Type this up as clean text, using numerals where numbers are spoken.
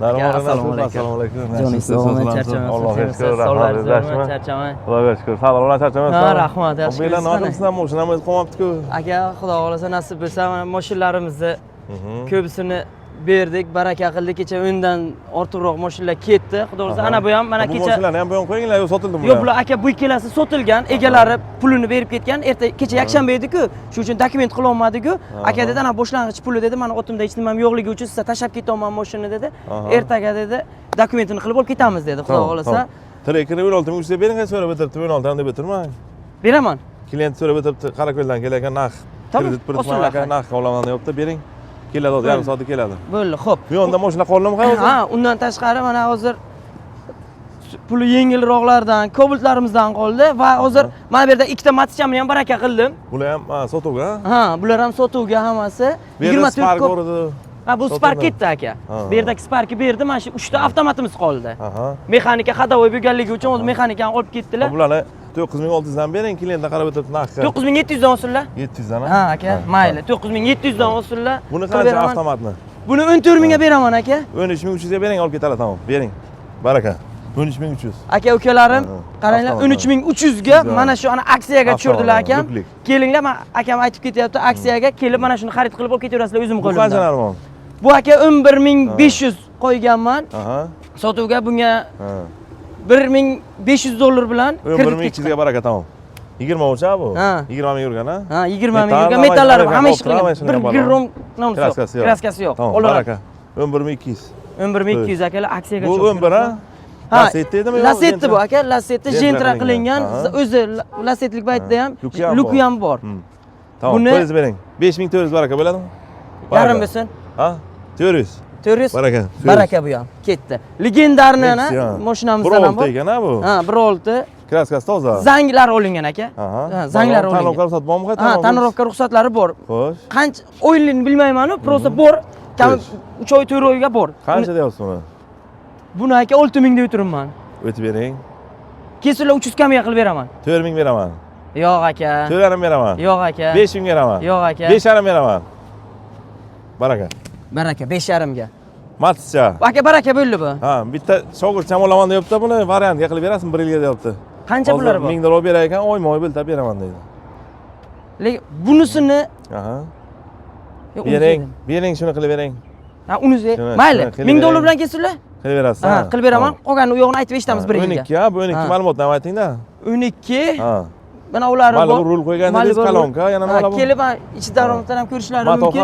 Assalomu alaykum. Joningiz sog'mi, charchamaysiz? Allohga shukr, Sog'laringiz rahmat. zo'rmi, charchamay. Xudoga shukr. Sog'lar charchamaysiz. Ha, rahmat, yaxshi Bilan kelibsiz. nima mashinamiz qolmabdi-ku. Aka, xudo xolasa nasib bo'lsa, mana mashinlarimizni ko'pisini berdik, baraka qildik. Kecha undan ortiqroq mashinalar ketdi. Xudo xolasa ana bu ham mana Bu kecha mashinalarni ham bu ham qo'yinglar, yo sotildimi? Yo'q, bular aka bu ikkalasi sotilgan, egalari pulini berib ketgan. Kecha yakshanba edi-ku, shuning uchun dokument qila olmadik-ku. Aka dedi, ana boshlang'ich puli dedi, mana o'timda hech nima ham yo'qligi uchun sizga tashlab ketaman mashinani dedi. Ertaga dedi, dokumentini qilib olib ketamiz dedi, xudo xolasa. Trekini 16 ming bering, so'rab o'tiribdi, 16 dan deb o'tirmang. Beraman. Klient so'rab o'tiribdi, Qarako'ldan kelayotgan narx. Tamam, Pulni aka narx olaman deyapti, bering. Keladi, yarim soatda keladi. Bo'ldi, xo'p. Bu yo'nda mashina qoldimi hozir? Ha, undan tashqari mana hozir puli yengilroqlardan, Cobaltlarimizdan qoldi va hozir mana bu yerda ikkita Matichamni ham baraka qildim. Bular ham sotuvga? Ha, bular ham sotuvga hammasi. 24 ko'rdi. Ha, bu Spark ketdi aka. Bu yerdagi Sparkni berdi, mana shu 3 ta avtomatimiz qoldi. Mexanika xadovoy bo'lganligi uchun o'zi mexanikani olib ketdilar. Bularni 9600 dan bering, klientdan qarab o'tiribdi narxga. 9700 dan olsinlar. 700 dan? Ha, aka, mayli. 9700 dan olsinlar. Buni qancha avtomatni? Buni 14000 ga beraman aka. 13300 ga bering, olib ketadi, tamom. Bering. Baraka. 13300. Aka, ukalarim, qaranglar, 13300 ga mana shu ana aksiyaga tushirdilar akam. Kelinglar, men akam aytib ketyapti, aksiyaga kelib mana shuni xarid qilib olib ketaverasizlar o'zim qo'limdan. Bu qancha narxi? Bu aka 11500 qo'yganman. Sotuvga bunga $1500 bilan kreditga 11200 ga baraka, tamom. 20 o'cha bu? Ha. 20 ming yurgan-a? Ha, 20 ming yurgan metallari hamma ish qilgan. Bir grom kraskasi yo'q. Tamam, baraka. 11200. 11200 akalar aksiyaga Bu 11 ha? Lasetti edimi? Lasetti bu aka, Lasetti jentra qilingan. O'zi Lasetlik paytida ham luki ham bor. Tamam, qo'yingiz bering. 5400 baraka bo'ladimi? Yarim bo'lsin. Ha? 400. 400. Baraka. Baraka bu ham. Ketdi. Legendarni ana mashinamizdan ham bor. ekan-a bu? Ha, 1.6. Kraskasi toza. Zanglar olingan aka. Ha, zanglar olingan. Tanorovka ruxsat bormi? Ha, tanorovka ruxsatlari bor. Xo'sh. Qancha o'yinini bilmayman-ku, просто bor. Kam 3 oy 4 oyga bor. Qancha deyapsiz buni? Buni aka 6000 deb o'tiribman. O'tib bering. Kesillar 300 kamga qilib beraman. 4000 beraman. Yo'q aka. 4,5 beraman. Yo'q aka. 5000 beraman. Yo'q aka. 5,5 beraman. Baraka. Baraka 5,5 ga. Matcha. Aka baraka bo'ldi bu. Ha, bitta shogirdcham olaman deyapti, buni variantga qilib berasizmi 1 yilga deyapti. Qancha pullari bor? 1000 dollar berar ekan, oyma-oy biltab beraman deydi. Lekin bunisini bering shuni qilib bering. Ha, unizi. Mayli. 1000 dollar bilan kesillar? Qilib berasiz. Ha, qilib beraman. Qolganini u yo'g'ini aytib eshitamiz 1 yilga. 12 ha, bu 12 ma'lumotni ham ayting-da. 12. Ha. Mana ular bor. Mana rul qo'yganingiz kolonka, yana nima bor? Kelib ichi daromaddan ham ko'rishlari mumkin.